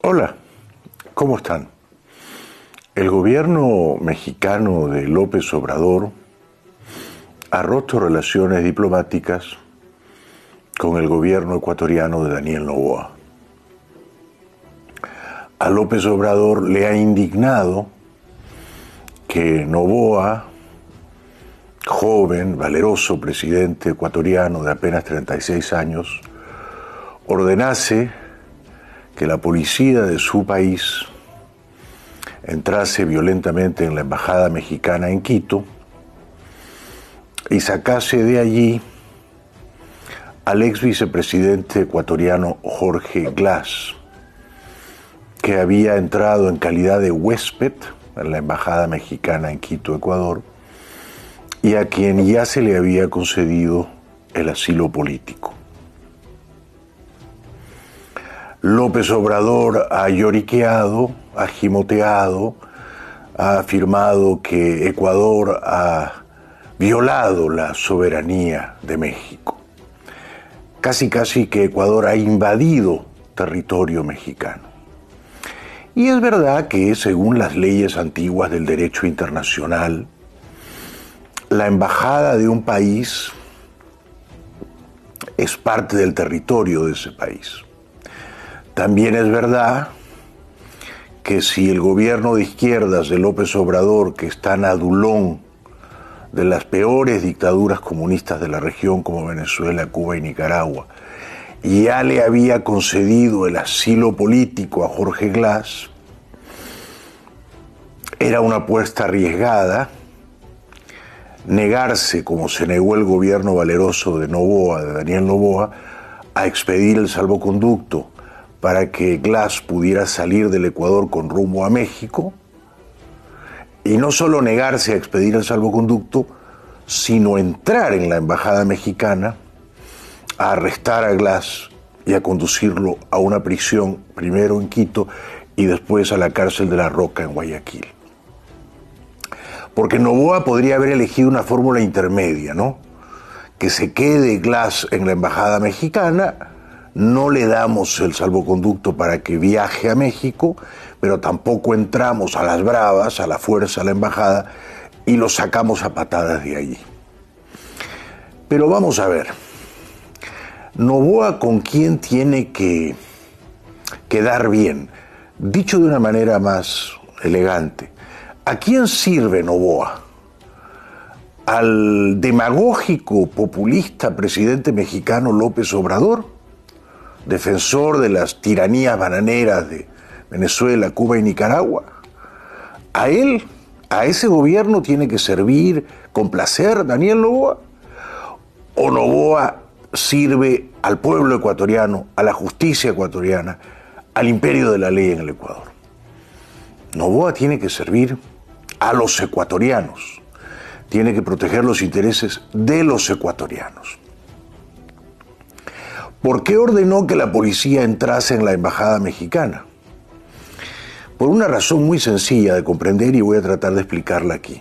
Hola, ¿cómo están? El gobierno mexicano de López Obrador ha roto relaciones diplomáticas con el gobierno ecuatoriano de Daniel Noboa. A López Obrador le ha indignado que Noboa, joven, valeroso presidente ecuatoriano de apenas 36 años, ordenase que la policía de su país entrase violentamente en la embajada mexicana en Quito y sacase de allí al ex vicepresidente ecuatoriano Jorge Glass, que había entrado en calidad de huésped en la embajada mexicana en Quito, Ecuador, y a quien ya se le había concedido el asilo político. López Obrador ha lloriqueado, ha gimoteado, ha afirmado que Ecuador ha violado la soberanía de México. Casi que Ecuador ha invadido territorio mexicano. Y es verdad que, según las leyes antiguas del derecho internacional, la embajada de un país es parte del territorio de ese país. También es verdad que si el gobierno de izquierdas de López Obrador, que está en adulón de las peores dictaduras comunistas de la región como Venezuela, Cuba y Nicaragua, ya le había concedido el asilo político a Jorge Glass, era una apuesta arriesgada negarse, como se negó el gobierno valeroso de Noboa, de Daniel Noboa, a expedir el salvoconducto para que Glass pudiera salir del Ecuador con rumbo a México, y no solo negarse a expedir el salvoconducto, sino entrar en la embajada mexicana, a arrestar a Glass y a conducirlo a una prisión, primero en Quito y después a la cárcel de La Roca en Guayaquil. Porque Noboa podría haber elegido una fórmula intermedia, ¿no? Que se quede Glass en la embajada mexicana, no le damos el salvoconducto para que viaje a México, pero tampoco entramos a las bravas, a la fuerza, a la embajada, y lo sacamos a patadas de allí. Pero vamos a ver, Noboa, ¿con quién tiene que quedar bien? Dicho de una manera más elegante, ¿a quién sirve Noboa? ¿Al demagógico, populista presidente mexicano López Obrador, defensor de las tiranías bananeras de Venezuela, Cuba y Nicaragua? ¿A él, a ese gobierno tiene que servir, complacer Daniel Noboa? ¿O Noboa sirve al pueblo ecuatoriano, a la justicia ecuatoriana, al imperio de la ley en el Ecuador? Noboa tiene que servir a los ecuatorianos, tiene que proteger los intereses de los ecuatorianos. ¿Por qué ordenó que la policía entrase en la embajada mexicana? Por una razón muy sencilla de comprender y voy a tratar de explicarla aquí.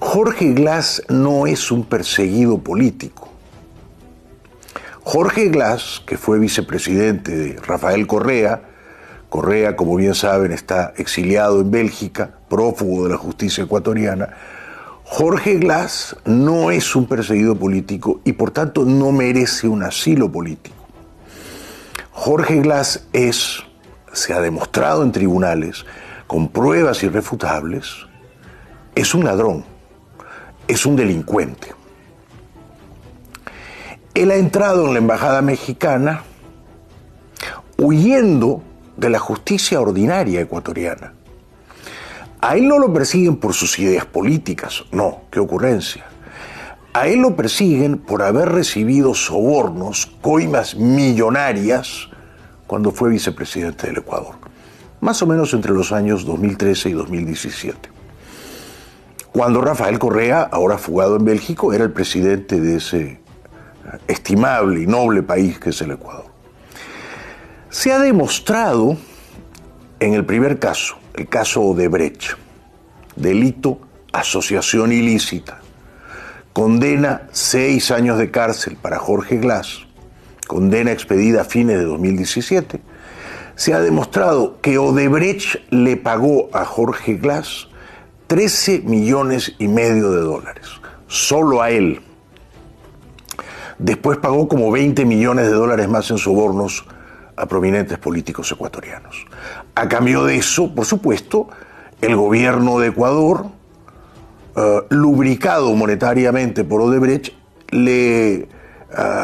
Jorge Glass no es un perseguido político. Jorge Glass, que fue vicepresidente de Rafael Correa, como bien saben, está exiliado en Bélgica, prófugo de la justicia ecuatoriana. Jorge Glass no es un perseguido político y por tanto no merece un asilo político. Jorge Glass se ha demostrado en tribunales, con pruebas irrefutables, es un ladrón, es un delincuente. Él ha entrado en la embajada mexicana huyendo de la justicia ordinaria ecuatoriana. A él no lo persiguen por sus ideas políticas, no, qué ocurrencia. A él lo persiguen por haber recibido sobornos, coimas millonarias, cuando fue vicepresidente del Ecuador, más o menos entre los años 2013 y 2017. Cuando Rafael Correa, ahora fugado en Bélgica, era el presidente de ese estimable y noble país que es el Ecuador. Se ha demostrado en el primer caso, el caso Odebrecht, delito asociación ilícita, condena 6 años de cárcel para Jorge Glass, condena expedida a fines de 2017, se ha demostrado que Odebrecht le pagó a Jorge Glass 13,5 millones de dólares, solo a él. Después pagó como 20 millones de dólares más en sobornos a prominentes políticos ecuatorianos. A cambio de eso, por supuesto, el gobierno de Ecuador, lubricado monetariamente por Odebrecht, le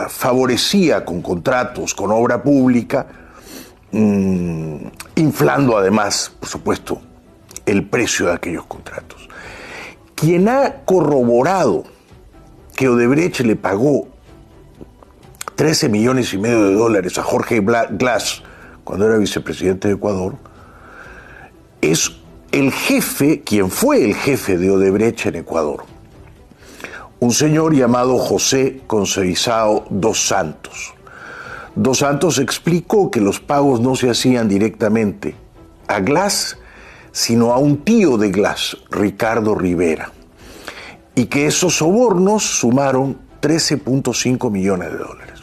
favorecía con contratos, con obra pública, inflando además, por supuesto, el precio de aquellos contratos. Quien ha corroborado que Odebrecht le pagó 13,5 millones de dólares a Jorge Glass cuando era vicepresidente de Ecuador es el jefe, quien fue el jefe de Odebrecht en Ecuador, un señor llamado José Conceizao dos Santos. Dos Santos explicó que los pagos no se hacían directamente a Glass, sino a un tío de Glass, Ricardo Rivera, y que esos sobornos sumaron 13,5 millones de dólares.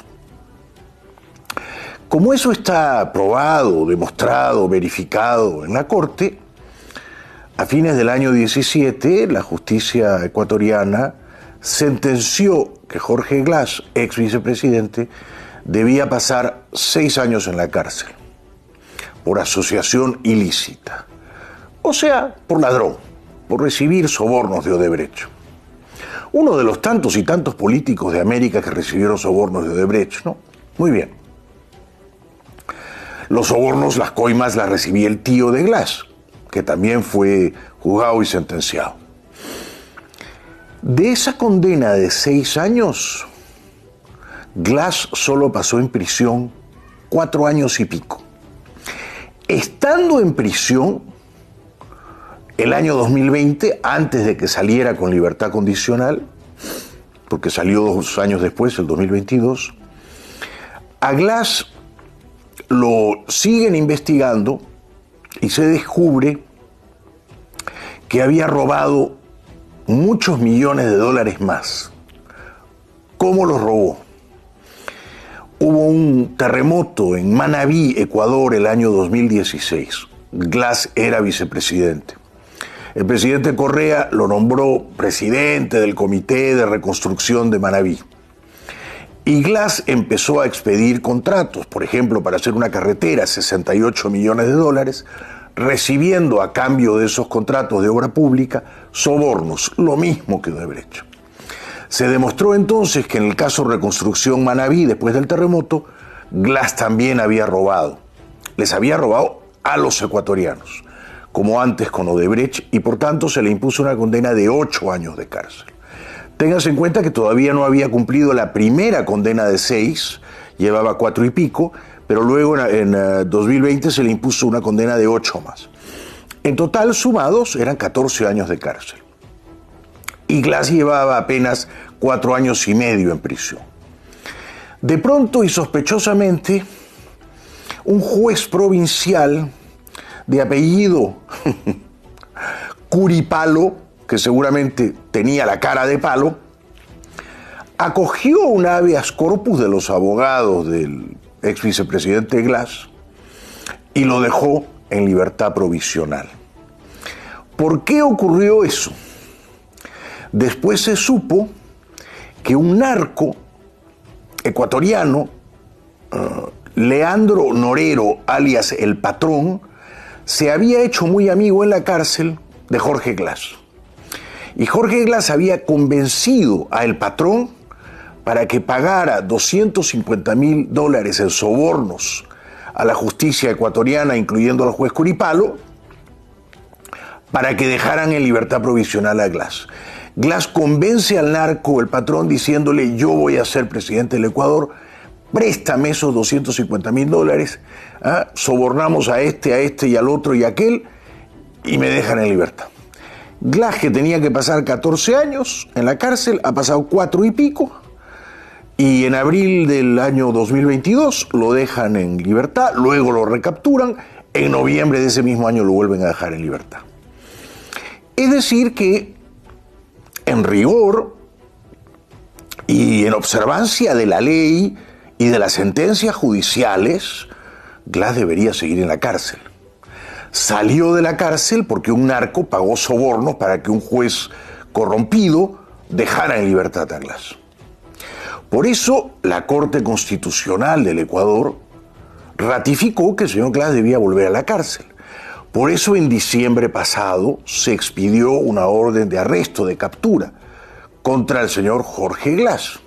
Como eso está probado, demostrado, verificado en la Corte, a fines del año 17, la justicia ecuatoriana sentenció que Jorge Glass, ex vicepresidente, debía pasar 6 años en la cárcel por asociación ilícita, o sea, por ladrón, por recibir sobornos de Odebrecht. Uno de los tantos y tantos políticos de América que recibieron sobornos de Odebrecht, ¿no? Muy bien. Los sobornos, las coimas, las recibía el tío de Glass, que también fue juzgado y sentenciado. De esa condena de 6 años, Glass solo pasó en prisión 4 años y pico. Estando en prisión, el año 2020, antes de que saliera con libertad condicional, porque salió 2 años después, el 2022, a Glass lo siguen investigando y se descubre que había robado muchos millones de dólares más. ¿Cómo los robó? Hubo un terremoto en Manabí, Ecuador, el año 2016. Glass era vicepresidente. El presidente Correa lo nombró presidente del Comité de Reconstrucción de Manabí. Y Glass empezó a expedir contratos, por ejemplo, para hacer una carretera, 68 millones de dólares, recibiendo a cambio de esos contratos de obra pública sobornos, lo mismo que Odebrecht. Se demostró entonces que en el caso Reconstrucción Manabí, después del terremoto, Glass también había robado. Les había robado a los ecuatorianos, como antes con Odebrecht, y por tanto se le impuso una condena de 8 años de cárcel. Ténganse en cuenta que todavía no había cumplido la primera condena de 6, llevaba 4 y pico, pero luego en 2020 se le impuso una condena de 8 más. En total, sumados, eran 14 años de cárcel. Y Glass llevaba apenas 4 años y medio en prisión. De pronto y sospechosamente, un juez provincial de apellido Curipalo, que seguramente tenía la cara de palo, acogió un habeas corpus de los abogados del ex vicepresidente Glass y lo dejó en libertad provisional. ¿Por qué ocurrió eso? Después se supo que un narco ecuatoriano, Leandro Norero, alias El Patrón, se había hecho muy amigo en la cárcel de Jorge Glass. Y Jorge Glass había convencido a El Patrón para que pagara $250,000 en sobornos a la justicia ecuatoriana, incluyendo al juez Curipalo, para que dejaran en libertad provisional a Glass. Glass convence al narco, El Patrón, diciéndole: yo voy a ser presidente del Ecuador, préstame esos $250,000, sobornamos a este y al otro y a aquel, y me dejan en libertad. Glass, que tenía que pasar 14 años en la cárcel, ha pasado 4 y pico, y en abril del año 2022 lo dejan en libertad, luego lo recapturan, en noviembre de ese mismo año lo vuelven a dejar en libertad. Es decir que, en rigor y en observancia de la ley y de las sentencias judiciales, Glass debería seguir en la cárcel. Salió de la cárcel porque un narco pagó sobornos para que un juez corrompido dejara en libertad a Glass. Por eso la Corte Constitucional del Ecuador ratificó que el señor Glass debía volver a la cárcel. Por eso en diciembre pasado se expidió una orden de arresto, de captura, contra el señor Jorge Glass.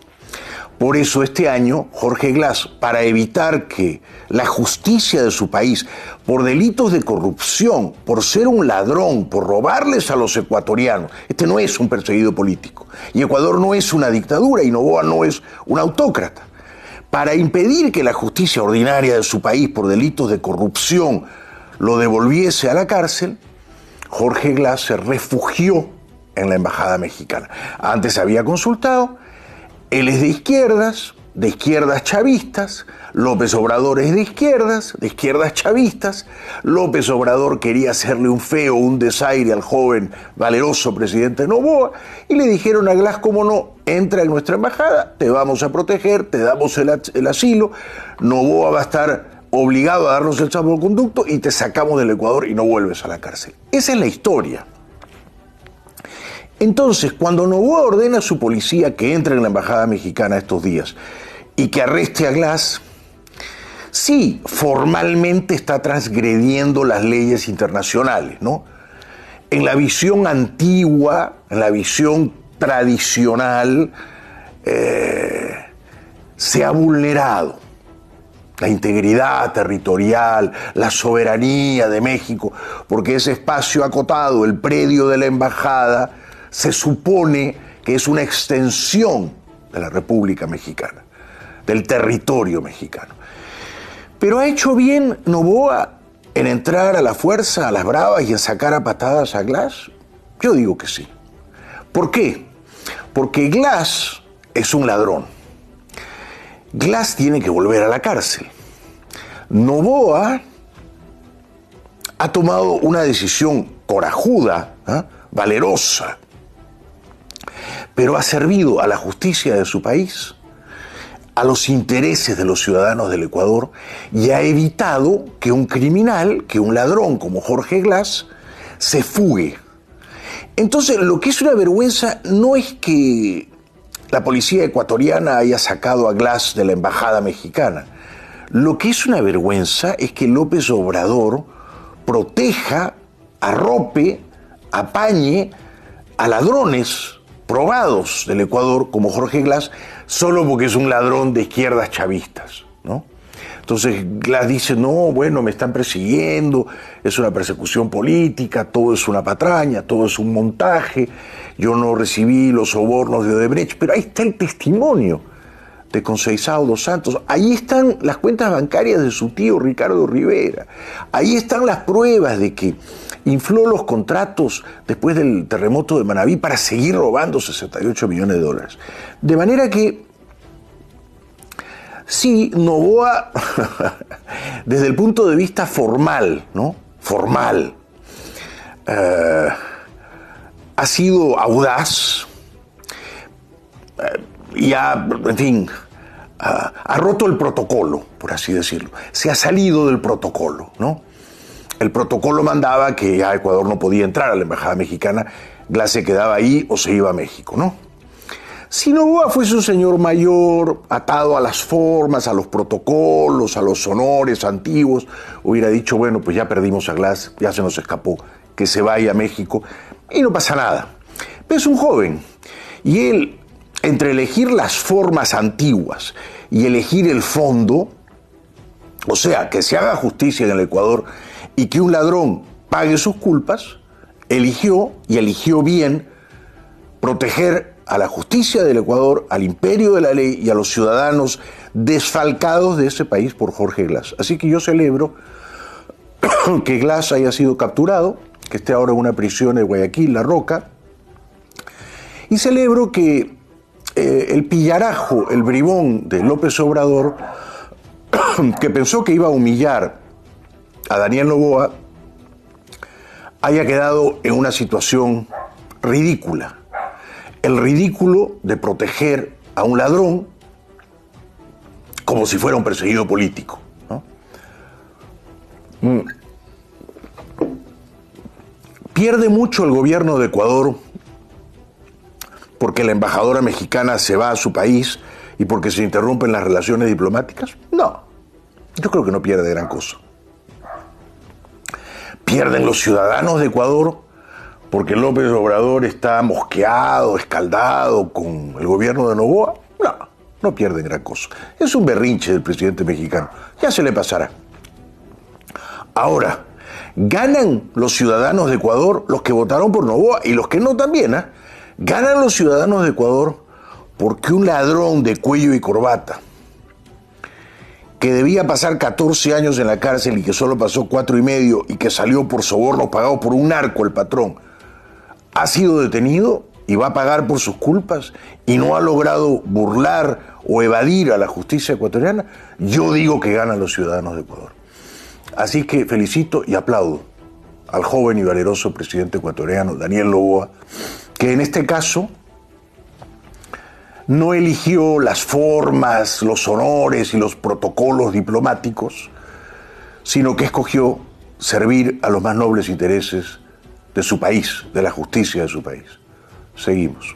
Por eso este año Jorge Glass, para evitar que la justicia de su país, por delitos de corrupción, por ser un ladrón, por robarles a los ecuatorianos, este no es un perseguido político, y Ecuador no es una dictadura, y Noboa no es un autócrata. Para impedir que la justicia ordinaria de su país, por delitos de corrupción, lo devolviese a la cárcel, Jorge Glass se refugió en la embajada mexicana. Antes había consultado. Él es de izquierdas chavistas, López Obrador es de izquierdas chavistas, López Obrador quería hacerle un feo, un desaire al joven, valeroso presidente Noboa, y le dijeron a Glass, cómo no, entra en nuestra embajada, te vamos a proteger, te damos el asilo, Noboa va a estar obligado a darnos el salvoconducto y te sacamos del Ecuador y no vuelves a la cárcel. Esa es la historia. Entonces, cuando Noboa ordena a su policía que entre en la embajada mexicana estos días y que arreste a Glass, sí, formalmente está transgrediendo las leyes internacionales, ¿no? En la visión antigua, en la visión tradicional, se ha vulnerado la integridad territorial, la soberanía de México, porque ese espacio acotado, el predio de la embajada, se supone que es una extensión de la República Mexicana, del territorio mexicano. Pero ¿ha hecho bien Noboa en entrar a la fuerza, a las bravas y en sacar a patadas a Glass? Yo digo que sí. ¿Por qué? Porque Glass es un ladrón. Glass tiene que volver a la cárcel. Noboa ha tomado una decisión corajuda, valerosa, pero ha servido a la justicia de su país, a los intereses de los ciudadanos del Ecuador, y ha evitado que un criminal, que un ladrón como Jorge Glass, se fugue. Entonces, lo que es una vergüenza no es que la policía ecuatoriana haya sacado a Glass de la embajada mexicana. Lo que es una vergüenza es que López Obrador proteja, arrope, apañe a ladrones probados del Ecuador como Jorge Glass solo porque es un ladrón de izquierdas chavistas, ¿no? Entonces Glass dice, no, bueno, me están persiguiendo, es una persecución política, todo es una patraña, todo es un montaje, yo no recibí los sobornos de Odebrecht, pero ahí está el testimonio de Conceizao dos Santos, ahí están las cuentas bancarias de su tío Ricardo Rivera, ahí están las pruebas de que infló los contratos después del terremoto de Manabí para seguir robando 68 millones de dólares. De manera que, sí, Noboa, desde el punto de vista formal, ¿no? Formal, ha sido audaz y ha roto el protocolo, por así decirlo. Se ha salido del protocolo, ¿no? El protocolo mandaba que ya Ecuador no podía entrar a la embajada mexicana, Glass se quedaba ahí o se iba a México, ¿no? Si Noboa fuese un señor mayor, atado a las formas, a los protocolos, a los honores antiguos, hubiera dicho, bueno, pues ya perdimos a Glass, ya se nos escapó, que se vaya a México y no pasa nada. Pero es un joven y él, entre elegir las formas antiguas y elegir el fondo, o sea, que se haga justicia en el Ecuador y que un ladrón pague sus culpas, eligió, y eligió bien, proteger a la justicia del Ecuador, al imperio de la ley y a los ciudadanos desfalcados de ese país por Jorge Glass. Así que yo celebro que Glass haya sido capturado, que esté ahora en una prisión de Guayaquil, La Roca, y celebro que el pillarajo, el bribón de López Obrador, que pensó que iba a humillar a Daniel Noboa, haya quedado en una situación ridícula. El ridículo de proteger a un ladrón como si fuera un perseguido político, ¿no? ¿Pierde mucho el gobierno de Ecuador porque la embajadora mexicana se va a su país y porque se interrumpen las relaciones diplomáticas? No, yo creo que no pierde gran cosa. ¿Pierden los ciudadanos de Ecuador porque López Obrador está mosqueado, escaldado con el gobierno de Noboa? No, no pierden gran cosa. Es un berrinche del presidente mexicano, ya se le pasará. Ahora, ganan los ciudadanos de Ecuador, los que votaron por Noboa y los que no también, ¿eh? Ganan los ciudadanos de Ecuador porque un ladrón de cuello y corbata, que debía pasar 14 años en la cárcel y que solo pasó 4 y medio y que salió por sobornos pagados por un narco, el patrón, ha sido detenido y va a pagar por sus culpas y no ha logrado burlar o evadir a la justicia ecuatoriana. Yo digo que ganan los ciudadanos de Ecuador. Así que felicito y aplaudo al joven y valeroso presidente ecuatoriano, Daniel Noboa, que en este caso no eligió las formas, los honores y los protocolos diplomáticos, sino que escogió servir a los más nobles intereses de su país, de la justicia de su país. Seguimos.